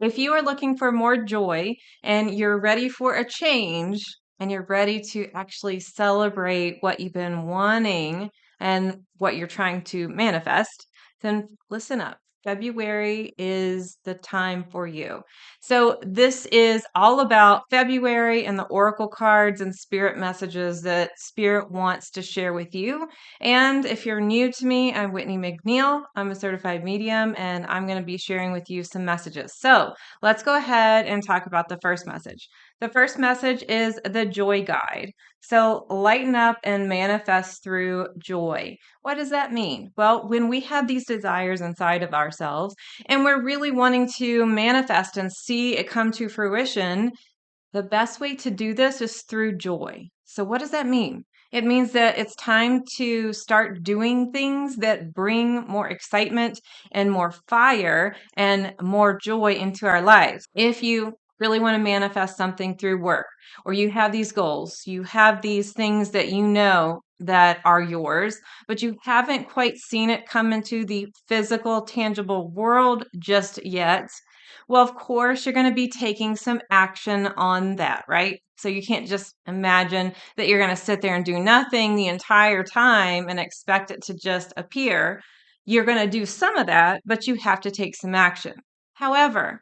If you are looking for more joy and you're ready for a change and you're ready to actually celebrate what you've been wanting and what you're trying to manifest, then listen up. February is the time for you. So, this is all about February and the oracle cards and spirit messages that spirit wants to share with you. And if you're new to me, I'm Whitney McNeill. I'm a certified medium and I'm going to be sharing with you some messages. So, let's go ahead and talk about the first message. The first message is the joy guide. So, lighten up and manifest through joy. What does that mean? Well, when we have these desires inside of ourselves and we're really wanting to manifest and see it come to fruition, the best way to do this is through joy. So, what does that mean? It means that it's time to start doing things that bring more excitement and more fire and more joy into our lives. If you really want to manifest something through work, or you have these goals, you have these things that you know that are yours, but you haven't quite seen it come into the physical, tangible world just yet, well, of course, you're going to be taking some action on that, right? So you can't just imagine that you're going to sit there and do nothing the entire time and expect it to just appear. You're going to do some of that, but you have to take some action. However,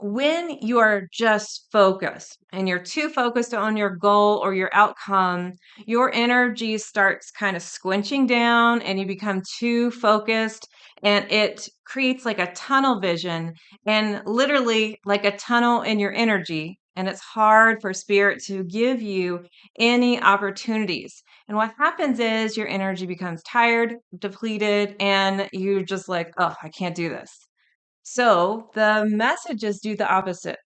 when you are just focused and you're too focused on your goal or your outcome, your energy starts kind of squinching down and you become too focused, and it creates like a tunnel vision and literally like a tunnel in your energy. And it's hard for spirit to give you any opportunities. And what happens is your energy becomes tired, depleted, and you're just like, oh, I can't do this. So the messages do the opposite.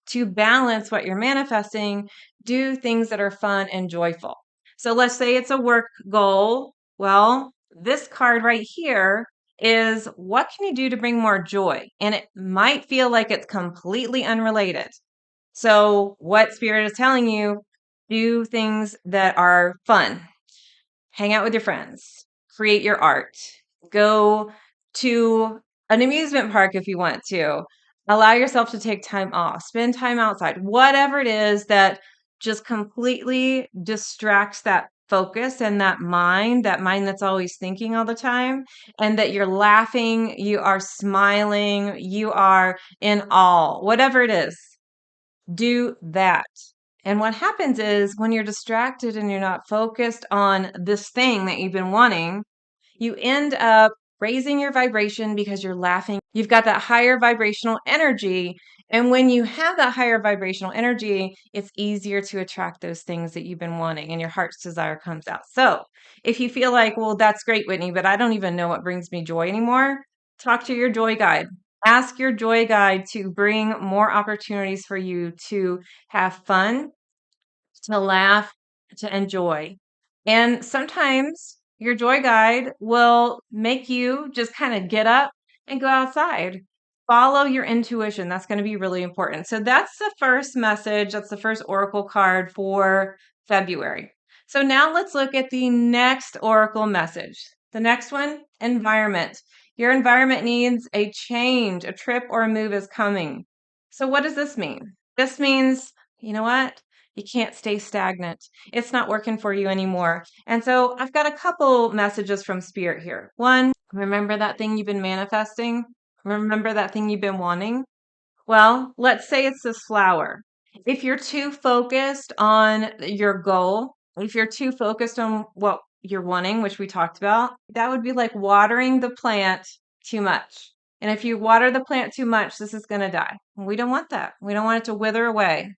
To balance what you're manifesting, do things that are fun and joyful. So let's say it's a work goal. Well, this card right here is what can you do to bring more joy? And it might feel like it's completely unrelated. So, what Spirit is telling you, do things that are fun, hang out with your friends, create your art, go to an amusement park if you want to, allow yourself to take time off, spend time outside, whatever it is that just completely distracts that focus and that mind that's always thinking all the time, and that you're laughing, you are smiling, you are in awe, whatever it is, do that. And what happens is when you're distracted and you're not focused on this thing that you've been wanting, you end up raising your vibration because you're laughing. You've got that higher vibrational energy. And when you have that higher vibrational energy, it's easier to attract those things that you've been wanting and your heart's desire comes out. So if you feel like, well, that's great, Whitney, but I don't even know what brings me joy anymore, talk to your joy guide. Ask your joy guide to bring more opportunities for you to have fun, to laugh, to enjoy. And sometimes your joy guide will make you just kind of get up and go outside. Follow your intuition. That's going to be really important. So that's the first message. That's the first oracle card for February. So now let's look at the next oracle message. The next one, environment. Your environment needs a change. A trip or a move is coming. So what does this mean? This means, you know what? You can't stay stagnant. It's not working for you anymore. And so I've got a couple messages from Spirit here. One, remember that thing you've been manifesting? Remember that thing you've been wanting? Well, let's say it's this flower. If you're too focused on your goal, if you're too focused on what you're wanting, which we talked about, that would be like watering the plant too much. And if you water the plant too much, this is going to die. We don't want that. We don't want it to wither away.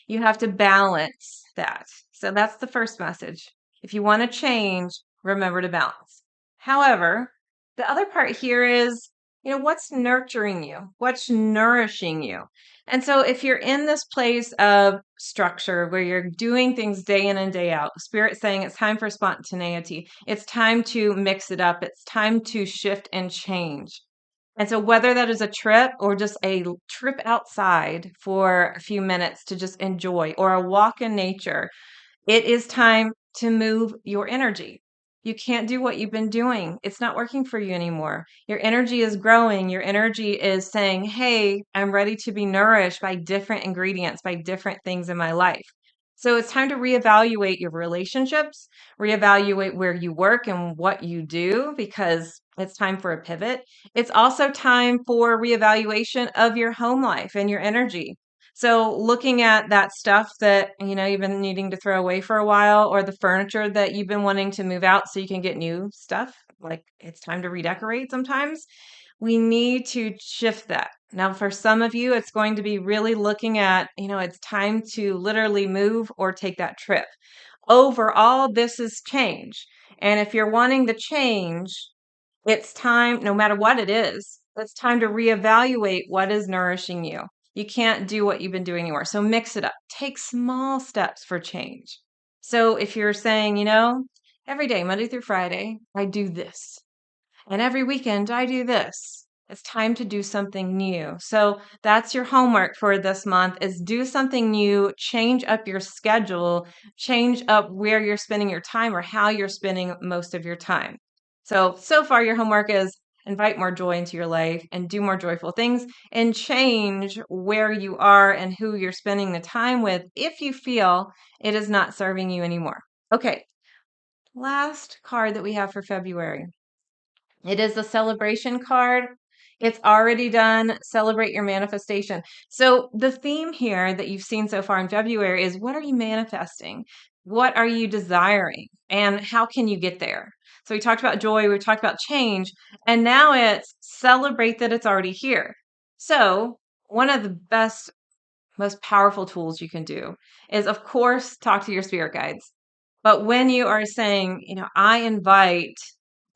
You have to balance that. So that's the first message. If you want to change, remember to balance. However, the other part here is, what's nurturing you? What's nourishing you? And so if you're in this place of structure where you're doing things day in and day out, Spirit's saying it's time for spontaneity. It's time to mix it up. It's time to shift and change. And so whether that is a trip or just a trip outside for a few minutes to just enjoy or a walk in nature, it is time to move your energy. You can't do what you've been doing. It's not working for you anymore. Your energy is growing. Your energy is saying, hey, I'm ready to be nourished by different ingredients, by different things in my life. So it's time to reevaluate your relationships, reevaluate where you work and what you do, because it's time for a pivot. It's also time for reevaluation of your home life and your energy. So looking at that stuff that, you've been needing to throw away for a while, or the furniture that you've been wanting to move out so you can get new stuff, like it's time to redecorate sometimes. We need to shift that. Now, for some of you, it's going to be really looking at, it's time to literally move or take that trip. Overall, this is change. And if you're wanting the change, it's time, no matter what it is, it's time to reevaluate what is nourishing you. You can't do what you've been doing anymore. So mix it up. Take small steps for change. So if you're saying, every day, Monday through Friday, I do this. And every weekend, I do this. It's time to do something new. So that's your homework for this month is do something new, change up your schedule, change up where you're spending your time or how you're spending most of your time. So far your homework is invite more joy into your life and do more joyful things and change where you are and who you're spending the time with if you feel it is not serving you anymore. Okay, last card that we have for February. It is a celebration card. It's already done. Celebrate your manifestation. So, the theme here that you've seen so far in February is what are you manifesting? What are you desiring? And how can you get there? So, we talked about joy, we talked about change, and now it's celebrate that it's already here. So, one of the best, most powerful tools you can do is, of course, talk to your spirit guides. But when you are saying, I invite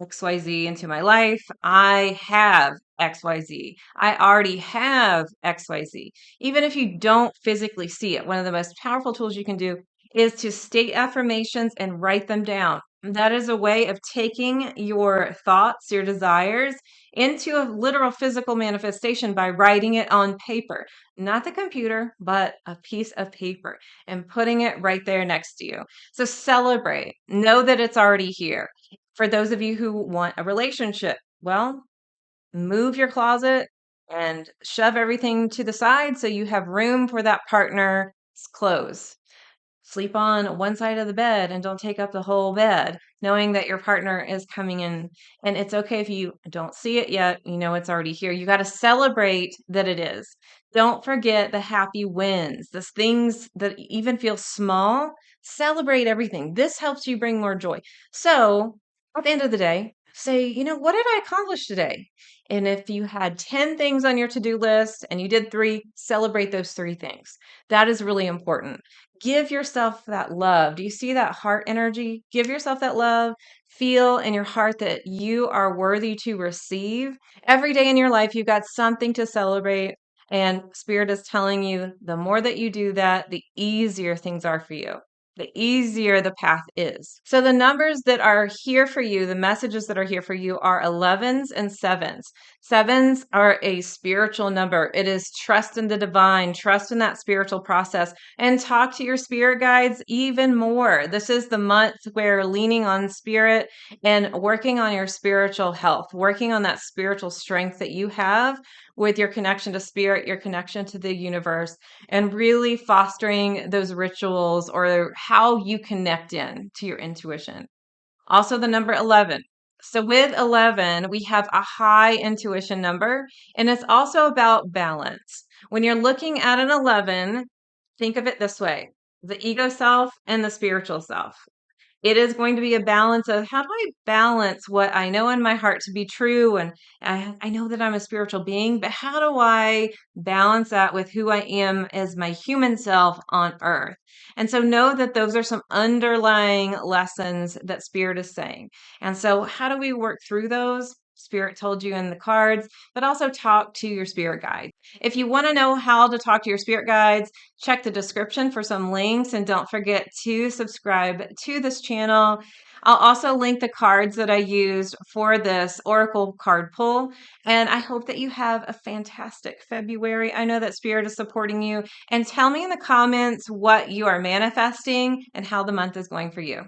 XYZ into my life. I have XYZ. I already have XYZ. Even if you don't physically see it, one of the most powerful tools you can do is to state affirmations and write them down. That is a way of taking your thoughts, your desires into a literal physical manifestation by writing it on paper, not the computer, but a piece of paper and putting it right there next to you. So celebrate, know that it's already here. For those of you who want a relationship, well, move your closet and shove everything to the side so you have room for that partner's clothes. Sleep on one side of the bed and don't take up the whole bed, knowing that your partner is coming in. And it's okay if you don't see it yet, it's already here. You got to celebrate that it is. Don't forget the happy wins, the things that even feel small. Celebrate everything. This helps you bring more joy. So at the end of the day, say, what did I accomplish today? And if you had 10 things on your to do list and you did three, celebrate those three things. That is really important. Give yourself that love. Do you see that heart energy? Give yourself that love. Feel in your heart that you are worthy to receive. Every day in your life, you've got something to celebrate. And Spirit is telling you the more that you do that, the easier things are for you. The easier the path is. So, the numbers that are here for you, the messages that are here for you are 11s and 7s. Sevens are a spiritual number. It is trust in the divine, trust in that spiritual process, and talk to your spirit guides even more. This is the month where leaning on spirit and working on your spiritual health, working on that spiritual strength that you have with your connection to spirit, your connection to the universe, and really fostering those rituals or how you connect in to your intuition. Also, the number 11. So, with 11, we have a high intuition number, and it's also about balance. When you're looking at an 11, think of it this way: the ego self and the spiritual self. It is going to be a balance of how do I balance what I know in my heart to be true? And I know that I'm a spiritual being, but how do I balance that with who I am as my human self on earth? And so know that those are some underlying lessons that Spirit is saying. And so, how do we work through those? Spirit told you in the cards, but also talk to your spirit guide. If you want to know how to talk to your spirit guides, check the description for some links and don't forget to subscribe to this channel. I'll also link the cards that I used for this Oracle card pull. And I hope that you have a fantastic February. I know that Spirit is supporting you. And tell me in the comments what you are manifesting and how the month is going for you.